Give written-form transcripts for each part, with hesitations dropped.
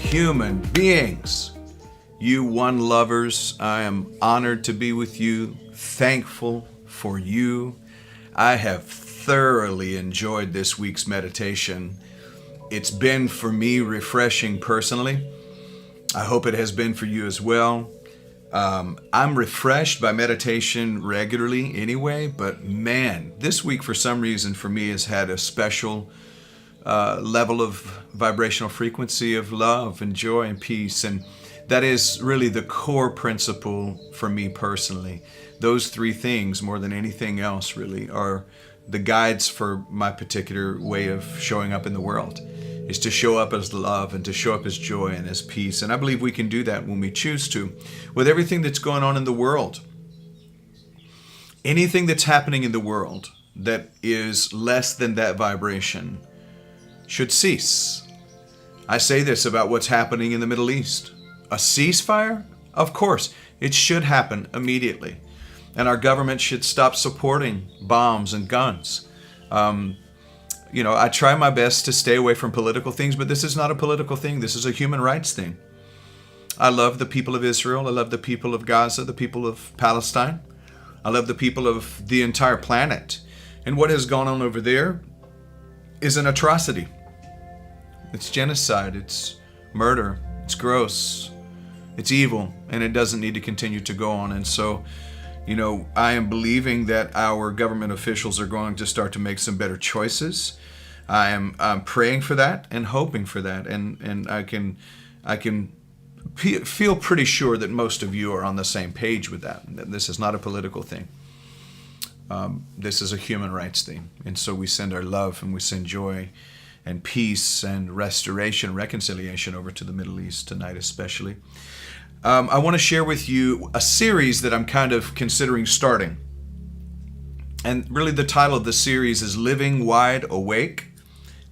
human beings. You one lovers, I am honored to be with you, thankful for you. I have thoroughly enjoyed this week's meditation. It's been for me refreshing personally. I hope it has been for you as well. I'm refreshed by meditation regularly anyway, but man, this week for some reason for me has had a special level of vibrational frequency of love and joy and peace. And that is really the core principle for me personally. Those three things, more than anything else, really are the guides for my particular way of showing up in the world, is to show up as love and to show up as joy and as peace. And I believe we can do that when we choose to. With everything that's going on in the world, anything that's happening in the world that is less than that vibration should cease. I say this about what's happening in the Middle East. A ceasefire? Of course, it should happen immediately. And our government should stop supporting bombs and guns. I try my best to stay away from political things, but this is not a political thing. This is a human rights thing. I love the people of Israel. I love the people of Gaza, the people of Palestine. I love the people of the entire planet. And what has gone on over there is an atrocity. It's genocide. It's murder. It's gross. It's evil. And it doesn't need to continue to go on. And so, I am believing that our government officials are going to start to make some better choices. I'm praying for that and hoping for that. And I can feel pretty sure that most of you are on the same page with that. This is not a political thing. This is a human rights thing. And so we send our love and we send joy and peace and restoration, reconciliation over to the Middle East tonight especially. I want to share with you a series that I'm kind of considering starting. And really the title of the series is Living Wide Awake.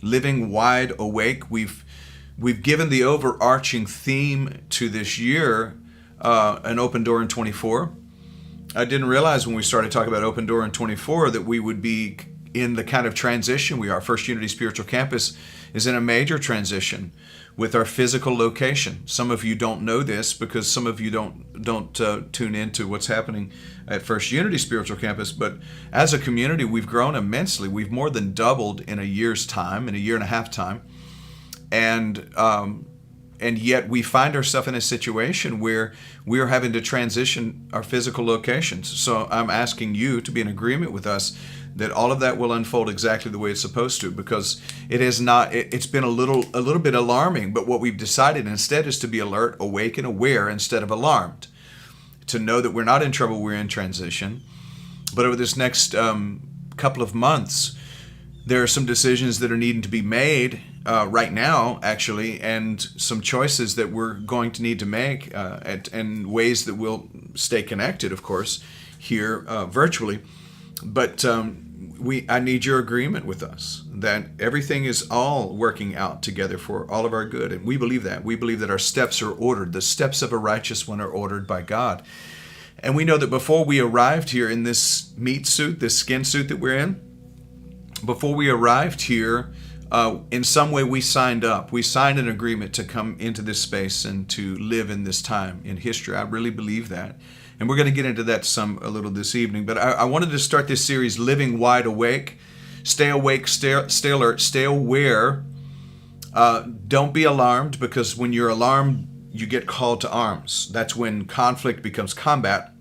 Living Wide Awake. We've given the overarching theme to this year, an open door in 24. I didn't realize when we started talking about open door in 24 that we would be in the kind of transition we are. First Unity Spiritual Campus is in a major transition with our physical location. Some of you don't know this because some of you don't tune into what's happening at First Unity Spiritual Campus, but as a community, we've grown immensely. We've more than doubled in a year's time, in a year and a half time. And yet we find ourselves in a situation where we are having to transition our physical locations. So I'm asking you to be in agreement with us that all of that will unfold exactly the way it's supposed to, because it has not. It's been a little bit alarming. But what we've decided instead is to be alert, awake, and aware instead of alarmed. To know that we're not in trouble, we're in transition. But over this next couple of months, there are some decisions that are needing to be made right now, actually, and some choices that we're going to need to make, and ways that we'll stay connected, of course, here virtually. But I need your agreement with us that everything is all working out together for all of our good. And we believe that. We believe that our steps are ordered. The steps of a righteous one are ordered by God. And we know that before we arrived here in this meat suit, this skin suit that we're in, before we arrived here, in some way we signed up. We signed an agreement to come into this space and to live in this time in history. I really believe that. And we're going to get into that a little this evening. But I wanted to start this series, Living Wide Awake. Stay awake, stay alert, stay aware. Don't be alarmed, because when you're alarmed, you get called to arms. That's when conflict becomes combat.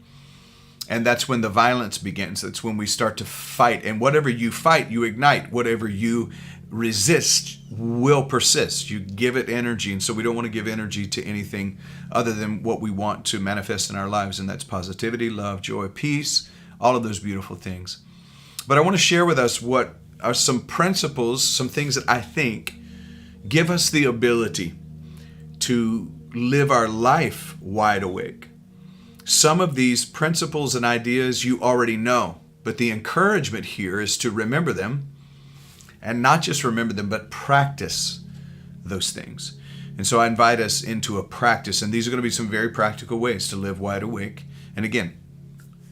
And that's when the violence begins. That's when we start to fight. And whatever you fight, you ignite. Whatever you resist will persist. You give it energy. And so we don't want to give energy to anything other than what we want to manifest in our lives. And that's positivity, love, joy, peace, all of those beautiful things. But I want to share with us what are some principles, some things that I think give us the ability to live our life wide awake. Some of these principles and ideas you already know, but the encouragement here is to remember them, and not just remember them, but practice those things. And so I invite us into a practice, and these are going to be some very practical ways to live wide awake. And again,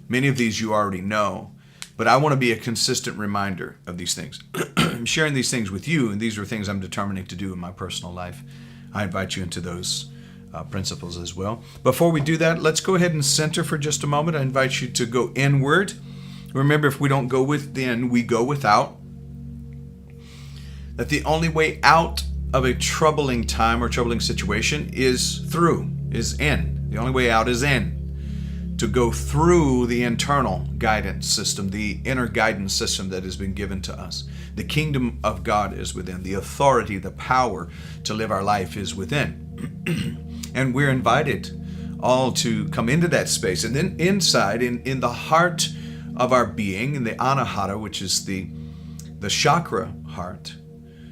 many of these you already know, but I want to be a consistent reminder of these things. I'm sharing these things with you, and these are things I'm determining to do in my personal life I invite you into those principles as well. Before we do that, let's go ahead and center for just a moment. I invite you to go inward. Remember, if we don't go within, we go without. That the only way out of a troubling time or troubling situation is in. The only way out is in. To go through the internal guidance system, the inner guidance system that has been given to us. The kingdom of God is within. The authority, the power to live our life is within. And we're invited all to come into that space. And then inside, in the heart of our being, in the anahata, which is the chakra heart,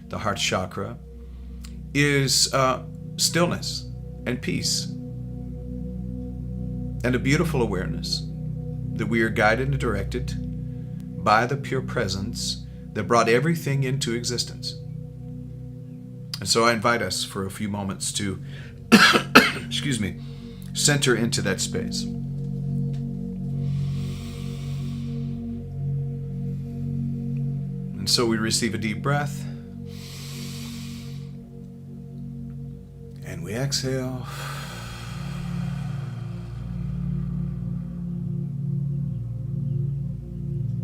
the heart chakra, is stillness and peace. And a beautiful awareness that we are guided and directed by the pure presence that brought everything into existence. And so I invite us for a few moments to, center into that space. And so we receive a deep breath. And we exhale.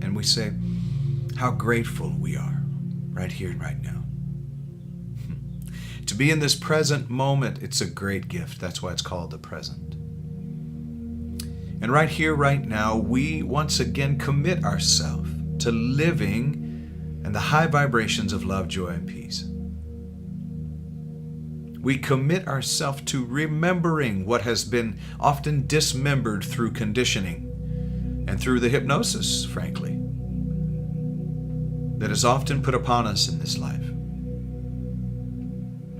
And we say how grateful we are right here and right now. To be in this present moment, it's a great gift. That's why it's called the present. And right here, right now, we once again commit ourselves to living in the high vibrations of love, joy, and peace. We commit ourselves to remembering what has been often dismembered through conditioning and through the hypnosis, frankly, that is often put upon us in this life.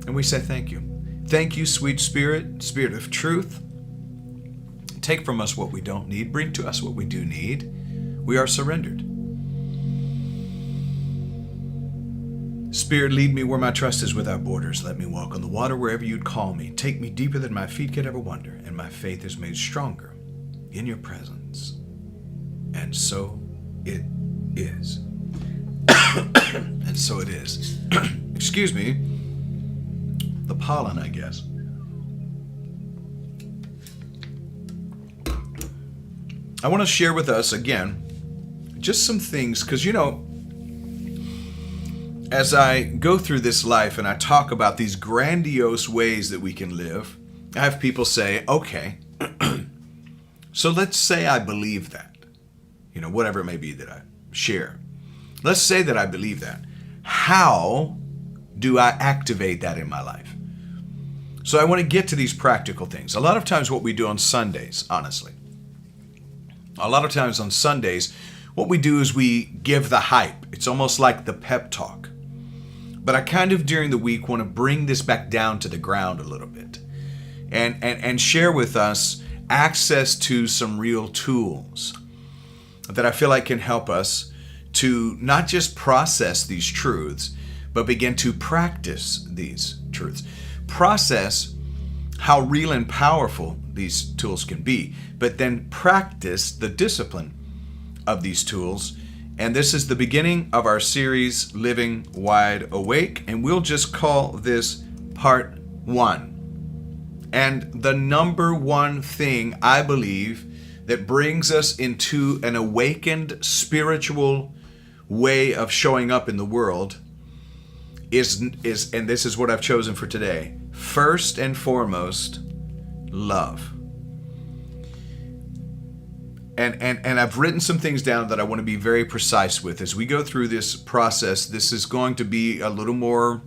And we say thank you. Thank you, sweet Spirit, Spirit of truth. Take from us what we don't need. Bring to us what we do need. We are surrendered. Spirit, lead me where my trust is without borders. Let me walk on the water wherever you'd call me. Take me deeper than my feet could ever wander, and my faith is made stronger in your presence. And so it is. And so it is. Excuse me. The pollen, I guess. I want to share with us again just some things, because as I go through this life and I talk about these grandiose ways that we can live, I have people say, okay, so let's say I believe that, whatever it may be that I share. Let's say that I believe that. How do I activate that in my life? So I want to get to these practical things. A lot of times what we do on Sundays, honestly, what we do is we give the hype. It's almost like the pep talk. But I kind of during the week want to bring this back down to the ground a little bit and share with us access to some real tools that I feel like can help us to not just process these truths, but begin to practice these truths. Process how real and powerful these tools can be, but then practice the discipline of these tools. And this is the beginning of our series, Living Wide Awake, and we'll just call this part 1. And the number one thing I believe that brings us into an awakened spiritual way of showing up in the world is, and this is what I've chosen for today, first and foremost, love. And I've written some things down that I want to be very precise with. As we go through this process, this is going to be a little more,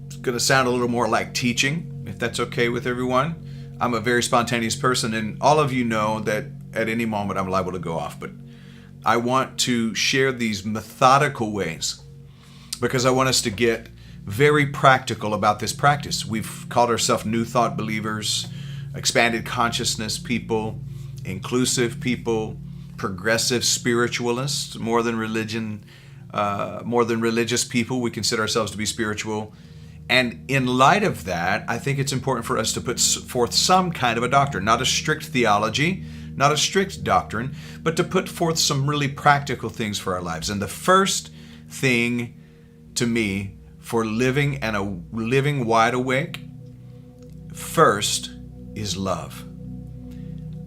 it's going to sound a little more like teaching, if that's okay with everyone. I'm a very spontaneous person, and all of you know that at any moment I'm liable to go off, but I want to share these methodical ways because I want us to get very practical about this practice. We've called ourselves New Thought believers, expanded consciousness people, inclusive people, progressive spiritualists, more than religious people. We consider ourselves to be spiritual. And in light of that, I think it's important for us to put forth some kind of a doctrine, not a strict theology, not a strict doctrine, but to put forth some really practical things for our lives. And the first thing to me for living and a living wide awake, first is love.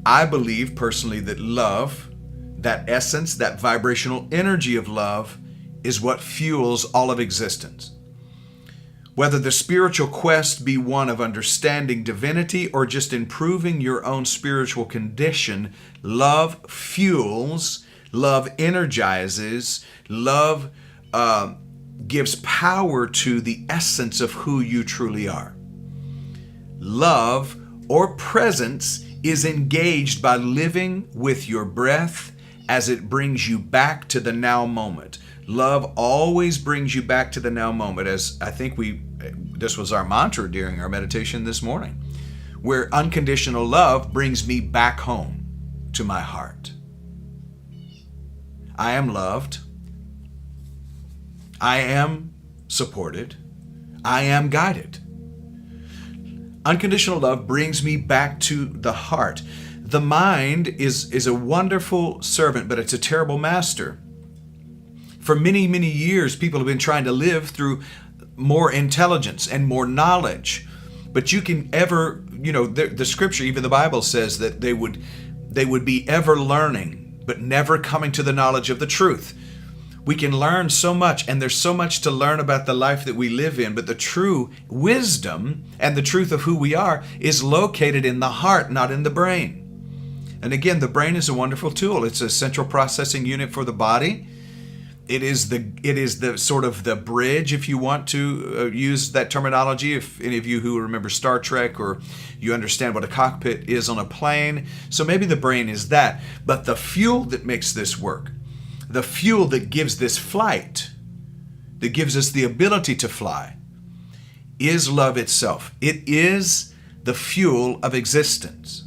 I believe personally that love, that essence, that vibrational energy of love, is what fuels all of existence. Whether the spiritual quest be one of understanding divinity or just improving your own spiritual condition, love fuels, love energizes, love gives power to the essence of who you truly are. Love or presence is engaged by living with your breath as it brings you back to the now moment. Love always brings you back to the now moment, as I think this was our mantra during our meditation this morning, where unconditional love brings me back home to my heart. I am loved. I am supported. I am guided. Unconditional love brings me back to the heart. The mind is a wonderful servant, but it's a terrible master. For many, many years, people have been trying to live through more intelligence and more knowledge. But you can ever, the scripture, even the Bible says that they would be ever learning, but never coming to the knowledge of the truth. We can learn so much, and there's so much to learn about the life that we live in, but the true wisdom and the truth of who we are is located in the heart, not in the brain. And again, the brain is a wonderful tool. It's a central processing unit for the body. It is the sort of the bridge, if you want to use that terminology, if any of you who remember Star Trek or you understand what a cockpit is on a plane. So maybe the brain is that. But the fuel that makes this work, the fuel that gives this flight, that gives us the ability to fly, is love itself. It is the fuel of existence.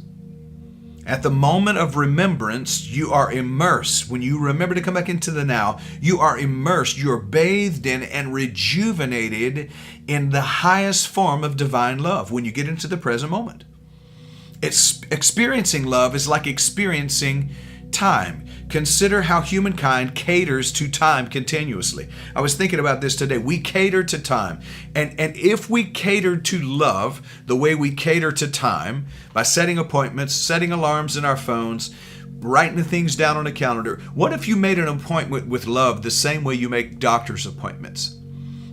At the moment of remembrance, you are immersed. When you remember to come back into the now, you are immersed, you're bathed in and rejuvenated in the highest form of divine love when you get into the present moment. Experiencing love is like experiencing time. Consider how humankind caters to time continuously. I was thinking about this today. We cater to time. And if we cater to love the way we cater to time, by setting appointments, setting alarms in our phones, writing things down on a calendar, what if you made an appointment with love the same way you make doctor's appointments?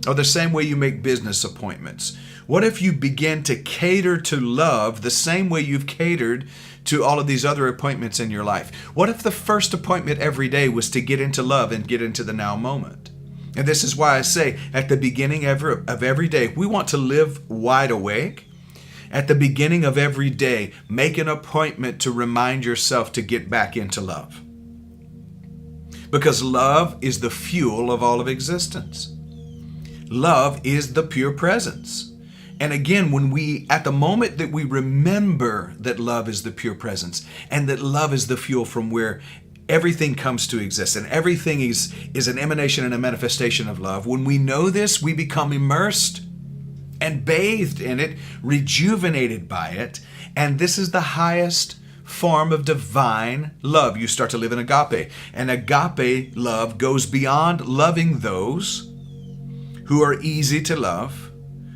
Or the same way you make business appointments? What if you begin to cater to love the same way you've catered to all of these other appointments in your life? What if the first appointment every day was to get into love and get into the now moment? And this is why I say at the beginning of every day, we want to live wide awake. At the beginning of every day, make an appointment to remind yourself to get back into love. Because love is the fuel of all of existence. Love is the pure presence. And again, at the moment that we remember that love is the pure presence and that love is the fuel from where everything comes to exist and everything is an emanation and a manifestation of love, when we know this, we become immersed and bathed in it, rejuvenated by it. And this is the highest form of divine love. You start to live in agape. And agape love goes beyond loving those who are easy to love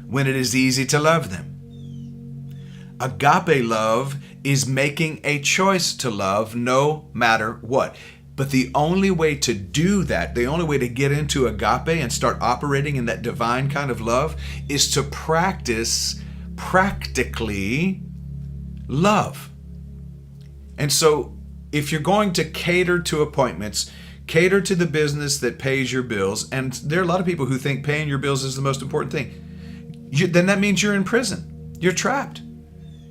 when it is easy to love them. Agape love is making a choice to love no matter what. But the only way to do that, the only way to get into agape and start operating in that divine kind of love is to practice practically love. And so if you're going to cater to appointments, cater to the business that pays your bills, and there are a lot of people who think paying your bills is the most important thing, then that means you're in prison. You're trapped.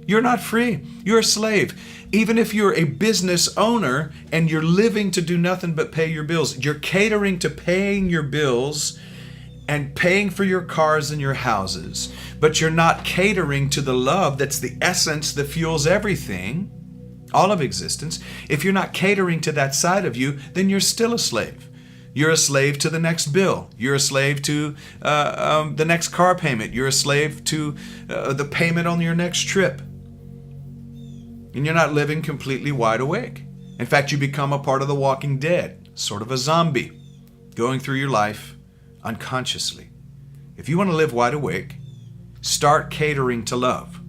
You're not free. You're a slave. Even if you're a business owner and you're living to do nothing but pay your bills, you're catering to paying your bills and paying for your cars and your houses, but you're not catering to the love that's the essence that fuels everything, all of existence. If you're not catering to that side of you, then you're still a slave. You're a slave to the next bill. You're a slave to the next car payment. You're a slave to the payment on your next trip. And you're not living completely wide awake. In fact, you become a part of the walking dead, sort of a zombie, going through your life unconsciously, If you want to live wide awake, start catering to love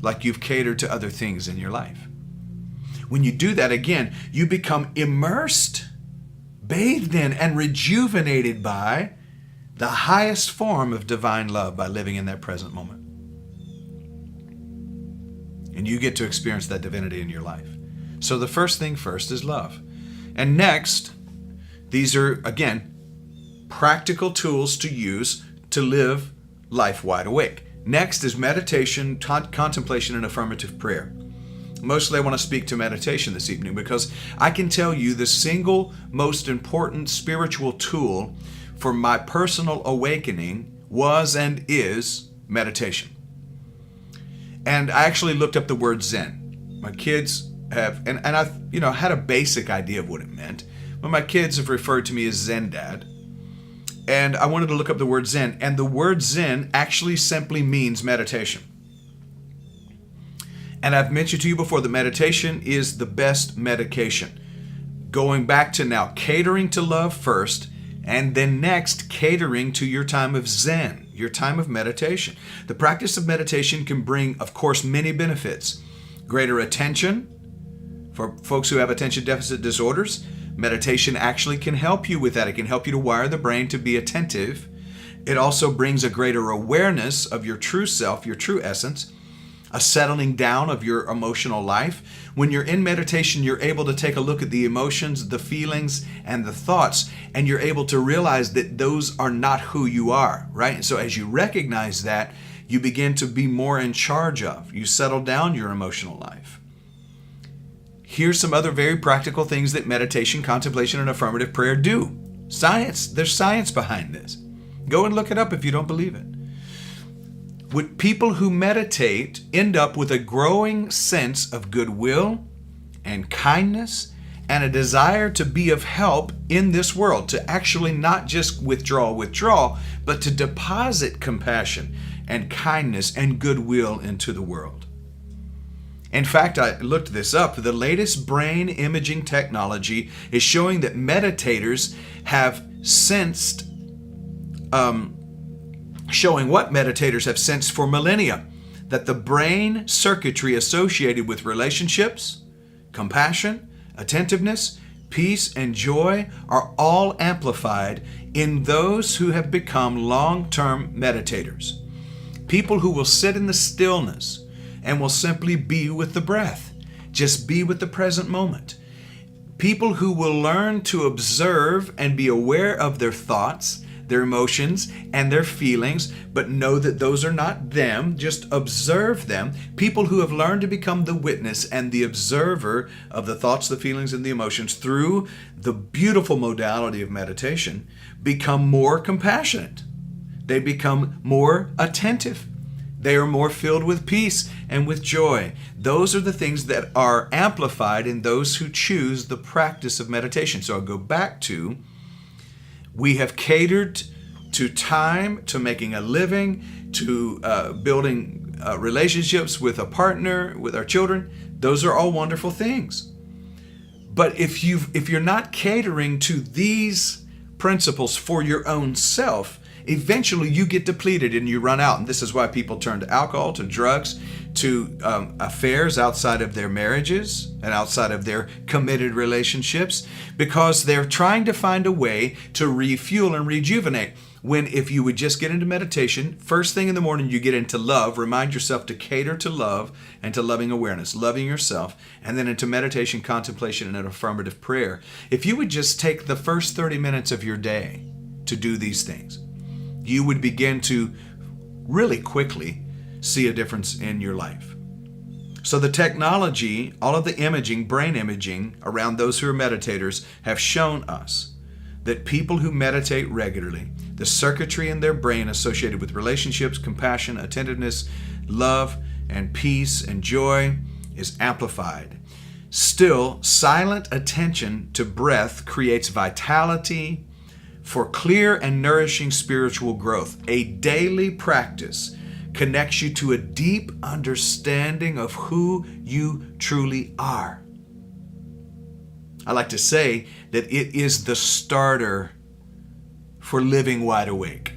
like you've catered to other things in your life. When you do that, again, you become immersed, bathed in, and rejuvenated by the highest form of divine love by living in that present moment. And you get to experience that divinity in your life. So the first thing first is love. And next, these are, again, practical tools to use to live life wide awake. Next is meditation, contemplation, and affirmative prayer. Mostly I want to speak to meditation this evening because I can tell you the single most important spiritual tool for my personal awakening was and is meditation. And I actually looked up the word Zen. My kids have, and I've had a basic idea of what it meant, but my kids have referred to me as Zen Dad. And I wanted to look up the word Zen, and the word Zen actually simply means meditation. And I've mentioned to you before that meditation is the best medication. Going back to now catering to love first, and then next catering to your time of Zen, your time of meditation. The practice of meditation can bring, of course, many benefits. Greater attention. For folks who have attention deficit disorders, meditation actually can help you with that. It can help you to wire the brain to be attentive. It also brings a greater awareness of your true self, your true essence, a settling down of your emotional life. When you're in meditation, you're able to take a look at the emotions, the feelings, and the thoughts, and you're able to realize that those are not who you are, right? And so as you recognize that, you begin to be more in charge of. You settle down your emotional life. Here's some other very practical things that meditation, contemplation, and affirmative prayer do. Science, there's science behind this. Go and look it up if you don't believe it. Would people who meditate end up with a growing sense of goodwill and kindness and a desire to be of help in this world, to actually not just withdraw, but to deposit compassion and kindness and goodwill into the world. In fact, I looked this up. The latest brain imaging technology is showing that meditators have sensed, showing what meditators have sensed for millennia, that the brain circuitry associated with relationships, compassion, attentiveness, peace, and joy are all amplified in those who have become long-term meditators. People who will sit in the stillness and will simply be with the breath, just be with the present moment. People who will learn to observe and be aware of their thoughts, their emotions, and their feelings, but know that those are not them, just observe them. People who have learned to become the witness and the observer of the thoughts, the feelings, and the emotions through the beautiful modality of meditation become more compassionate. They become more attentive. They are more filled with peace and with joy. Those are the things that are amplified in those who choose the practice of meditation. So I'll go back to, we have catered to time, to making a living, to building relationships with a partner, with our children. Those are all wonderful things. But if you're not catering to these principles for your own self, eventually you get depleted and you run out. And this is why people turn to alcohol, to drugs, to affairs outside of their marriages and outside of their committed relationships, because they're trying to find a way to refuel and rejuvenate. When if you would just get into meditation, first thing in the morning you get into love, remind yourself to cater to love and to loving awareness, loving yourself, and then into meditation, contemplation, and an affirmative prayer. If you would just take the first 30 minutes of your day to do these things, you would begin to really quickly see a difference in your life. So the technology, all of the imaging, brain imaging around those who are meditators have shown us that people who meditate regularly, the circuitry in their brain associated with relationships, compassion, attentiveness, love, and peace and joy is amplified. Still, silent attention to breath creates vitality for clear and nourishing spiritual growth. A daily practice connects you to a deep understanding of who you truly are. I like to say that it is the starter for living wide awake.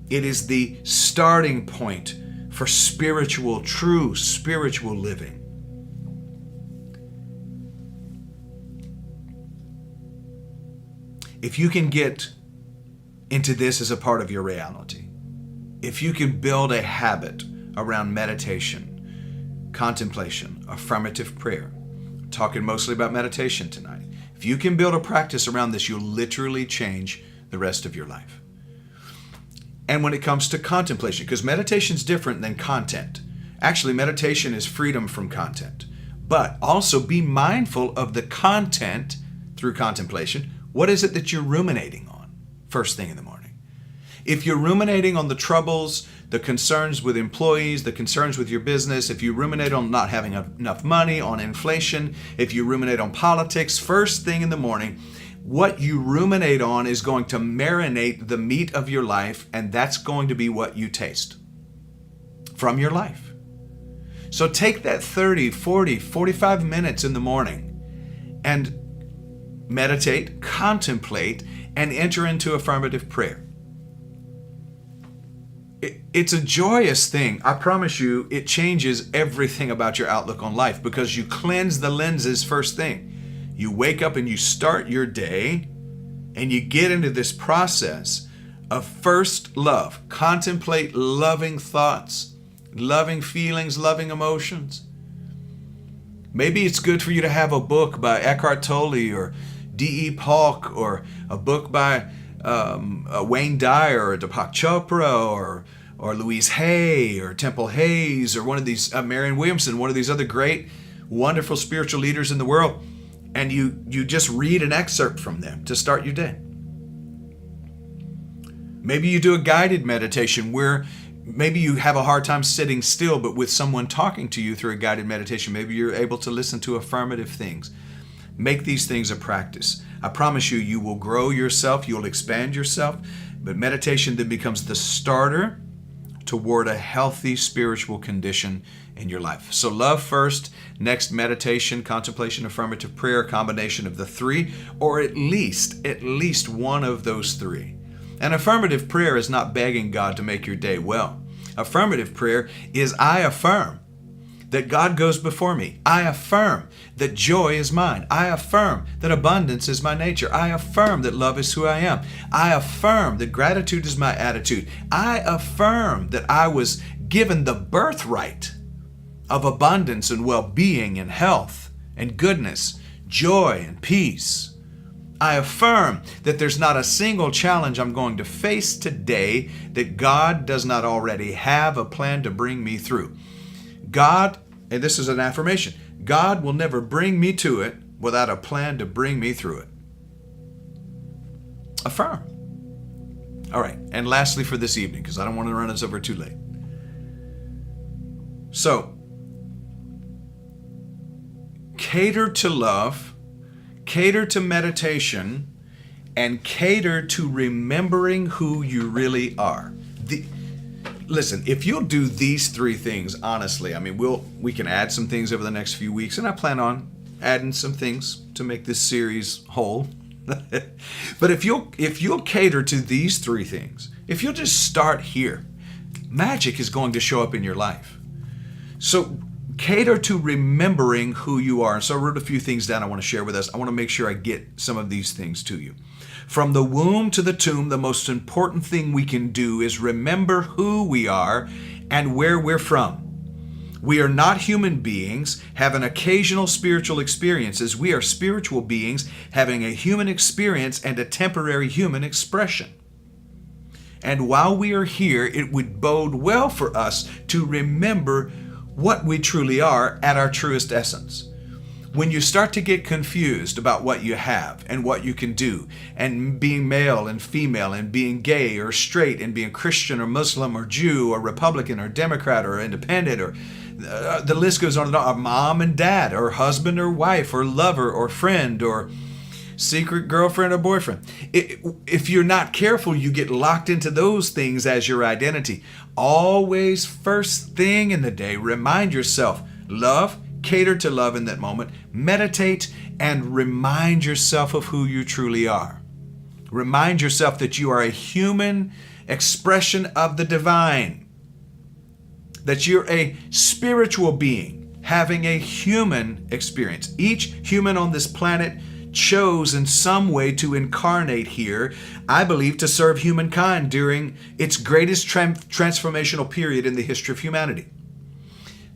It is the starting point for spiritual, true spiritual living. If you can get into this as a part of your reality, if you can build a habit around meditation, contemplation, affirmative prayer, talking mostly about meditation tonight, if you can build a practice around this, you'll literally change the rest of your life. And when it comes to contemplation, because meditation is different than content. Actually, meditation is freedom from content. But also be mindful of the content through contemplation. What is it that you're ruminating on first thing in the morning? If you're ruminating on the troubles, the concerns with employees, the concerns with your business, if you ruminate on not having enough money, on inflation, if you ruminate on politics, first thing in the morning, what you ruminate on is going to marinate the meat of your life, and that's going to be what you taste from your life. So take that 30, 40, 45 minutes in the morning and meditate, contemplate, and enter into affirmative prayer. It's a joyous thing. I promise you, it changes everything about your outlook on life because you cleanse the lenses first thing. You wake up and you start your day and you get into this process of first love. Contemplate loving thoughts, loving feelings, loving emotions. Maybe it's good for you to have a book by Eckhart Tolle or D.E. Polk or a book by Wayne Dyer or Deepak Chopra or Louise Hay or Temple Hayes or one of these, Marianne Williamson, one of these other great, wonderful spiritual leaders in the world. And you just read an excerpt from them to start your day. Maybe you do a guided meditation where maybe you have a hard time sitting still, but with someone talking to you through a guided meditation, maybe you're able to listen to affirmative things. Make these things a practice. I promise you, you will grow yourself, you'll expand yourself, but meditation then becomes the starter toward a healthy spiritual condition in your life. So love first, next meditation, contemplation, affirmative prayer, a combination of the three, or at least one of those three. And affirmative prayer is not begging God to make your day well. Affirmative prayer is I affirm that God goes before me. I affirm that joy is mine. I affirm that abundance is my nature. I affirm that love is who I am. I affirm that gratitude is my attitude. I affirm that I was given the birthright of abundance and well-being and health and goodness, joy and peace. I affirm that there's not a single challenge I'm going to face today that God does not already have a plan to bring me through. God, and this is an affirmation, God will never bring me to it without a plan to bring me through it. Affirm. All right, and lastly for this evening, because I don't want to run us over too late. So, cater to love, cater to meditation, and cater to remembering who you really are. Listen, if you'll do these three things, honestly, I mean, we can add some things over the next few weeks, and I plan on adding some things to make this series whole. But if you'll cater to these three things, if you'll just start here, magic is going to show up in your life. So cater to remembering who you are. And so I wrote a few things down I want to share with us. I want to make sure I get some of these things to you. From the womb to the tomb, the most important thing we can do is remember who we are and where we're from. We are not human beings having occasional spiritual experiences. We are spiritual beings having a human experience and a temporary human expression. And while we are here, it would bode well for us to remember what we truly are at our truest essence. When you start to get confused about what you have and what you can do, and being male and female, and being gay or straight, and being Christian or Muslim or Jew or Republican or Democrat or independent, or the list goes on and on, or mom and dad, or husband or wife, or lover or friend, or secret girlfriend or boyfriend. If you're not careful, you get locked into those things as your identity. Always first thing in the day, remind yourself, love, cater to love in that moment, meditate, and remind yourself of who you truly are. Remind yourself that you are a human expression of the divine. That you're a spiritual being having a human experience. Each human on this planet chose in some way to incarnate here, I believe, to serve humankind during its greatest transformational period in the history of humanity.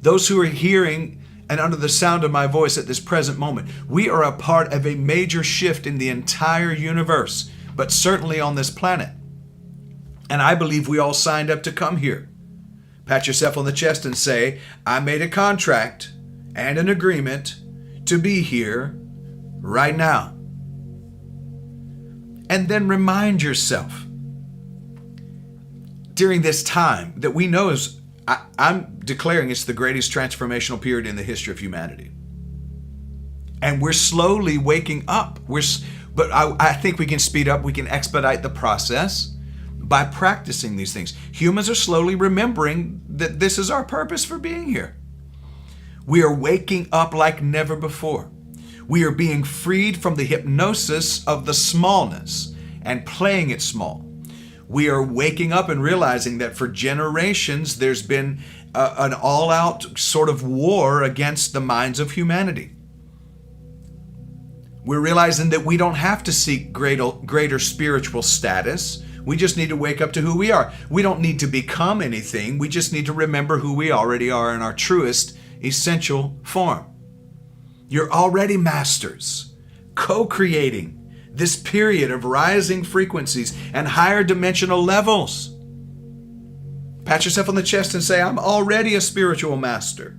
Those who are hearing and under the sound of my voice at this present moment, we are a part of a major shift in the entire universe, but certainly on this planet. And I believe we all signed up to come here. Pat yourself on the chest and say, I made a contract and an agreement to be here right now. And then remind yourself during this time that we know is, I'm declaring it's the greatest transformational period in the history of humanity. And we're slowly waking up. But I think we can speed up, we can expedite the process by practicing these things. Humans are slowly remembering that this is our purpose for being here. We are waking up like never before. We are being freed from the hypnosis of the smallness and playing it small. We are waking up and realizing that for generations there's been an all-out sort of war against the minds of humanity. We're realizing that we don't have to seek greater spiritual status. We just need to wake up to who we are. We don't need to become anything. We just need to remember who we already are in our truest, essential form. You're already masters, co-creating this period of rising frequencies and higher dimensional levels. Pat yourself on the chest and say, I'm already a spiritual master.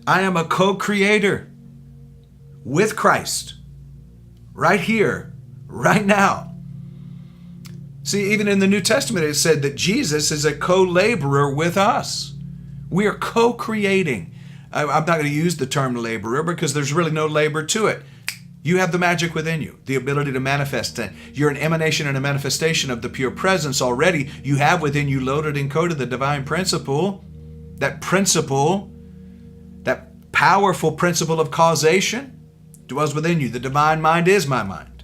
I am a co-creator with Christ, right here, right now. See, even in the New Testament, it said that Jesus is a co-laborer with us. We are co-creating. I'm not going to use the term laborer because there's really no labor to it. You have the magic within you, the ability to manifest. You're an emanation and a manifestation of the pure presence already. You have within you loaded and coded the divine principle, that powerful principle of causation dwells within you. The divine mind is my mind.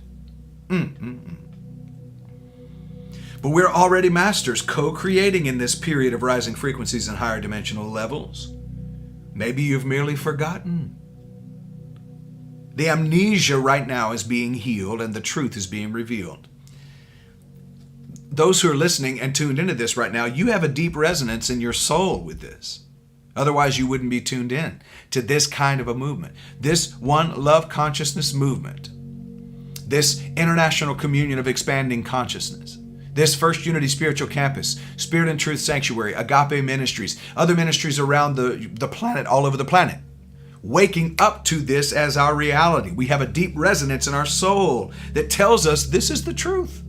But we're already masters, co-creating in this period of rising frequencies and higher dimensional levels. Maybe you've merely forgotten. The amnesia right now is being healed and the truth is being revealed. Those who are listening and tuned into this right now, you have a deep resonance in your soul with this. Otherwise, you wouldn't be tuned in to this kind of a movement. This One Love Consciousness movement. This international communion of expanding consciousness. This First Unity Spiritual Campus, Spirit and Truth Sanctuary, Agape Ministries, other ministries around the planet, all over the planet. Waking up to this as our reality. We have a deep resonance in our soul that tells us this is the truth.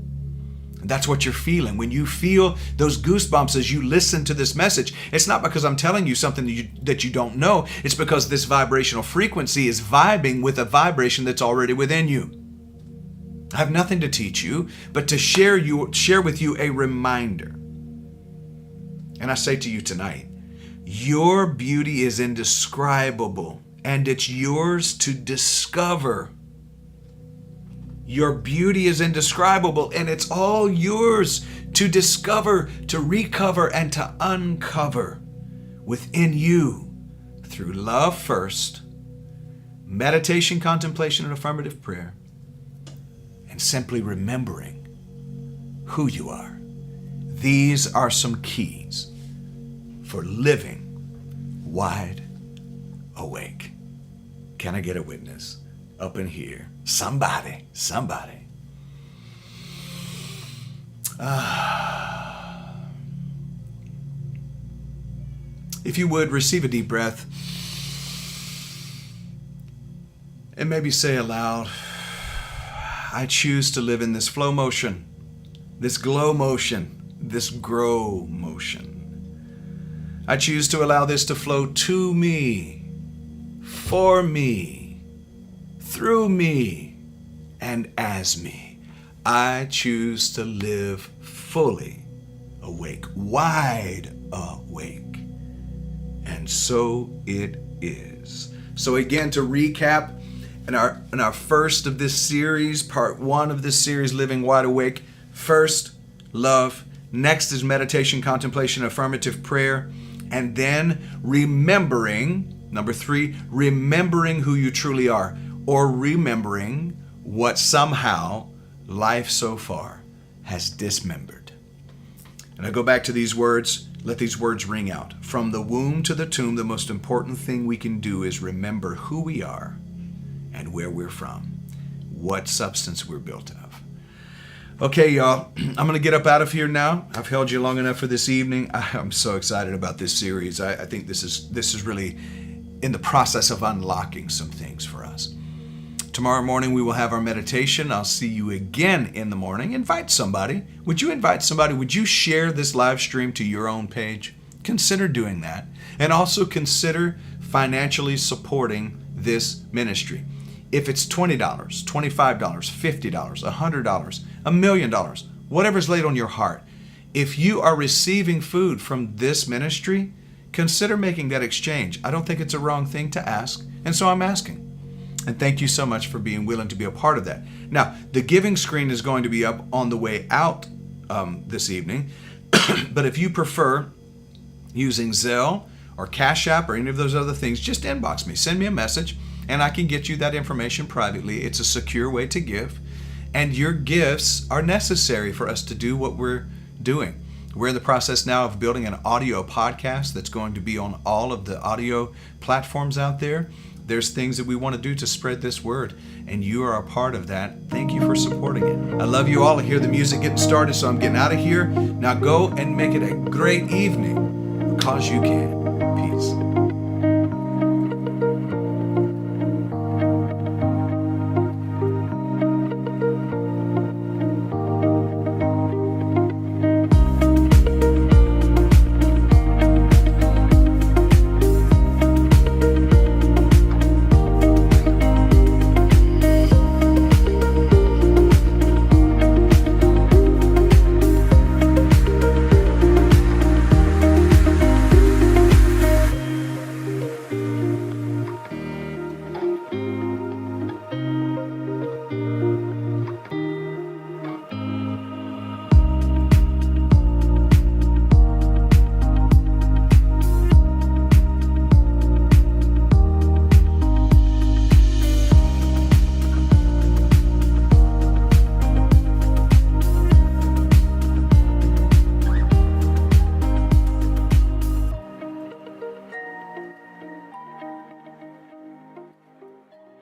And that's what you're feeling. When you feel those goosebumps as you listen to this message, it's not because I'm telling you something that you don't know. It's because this vibrational frequency is vibing with a vibration that's already within you. I have nothing to teach you, but to share with you a reminder. And I say to you tonight, your beauty is indescribable, and it's yours to discover. Your beauty is indescribable, and it's all yours to discover, to recover, and to uncover within you through love first, meditation, contemplation, and affirmative prayer, and simply remembering who you are. These are some keys for living wide awake. Can I get a witness up in here? Somebody. If you would, receive a deep breath and maybe say aloud, I choose to live in this flow motion, this glow motion, this grow motion. I choose to allow this to flow to me, for me, through me, and as me. I choose to live fully awake, wide awake. And so it is. So again, to recap, in our first of this series, part one of this series, Living Wide Awake, first, love. Next is meditation, contemplation, affirmative prayer. And then remembering, number 3, remembering who you truly are, or remembering what somehow life so far has dismembered. And I go back to these words. Let these words ring out. From the womb to the tomb, the most important thing we can do is remember who we are and where we're from, what substance we're built of. Okay, y'all, I'm going to get up out of here now. I've held you long enough for this evening. I'm so excited about this series. I think this is really in the process of unlocking some things for us. Tomorrow morning we will have our meditation. I'll see you again in the morning. Invite somebody. Would you invite somebody? Would you share this live stream to your own page? Consider doing that. And also consider financially supporting this ministry. If it's $20, $25, $50, $100, $1 million, whatever's laid on your heart, if you are receiving food from this ministry, consider making that exchange. I don't think it's a wrong thing to ask, and so I'm asking. And thank you so much for being willing to be a part of that. Now, the giving screen is going to be up on the way out this evening, but if you prefer using Zelle or Cash App or any of those other things, just inbox me. Send me a message, and I can get you that information privately. It's a secure way to give, and your gifts are necessary for us to do what we're doing. We're in the process now of building an audio podcast that's going to be on all of the audio platforms out there. There's things that we want to do to spread this word, and you are a part of that. Thank you for supporting it. I love you all. I hear the music getting started, so I'm getting out of here. Now go and make it a great evening, because you can. Peace.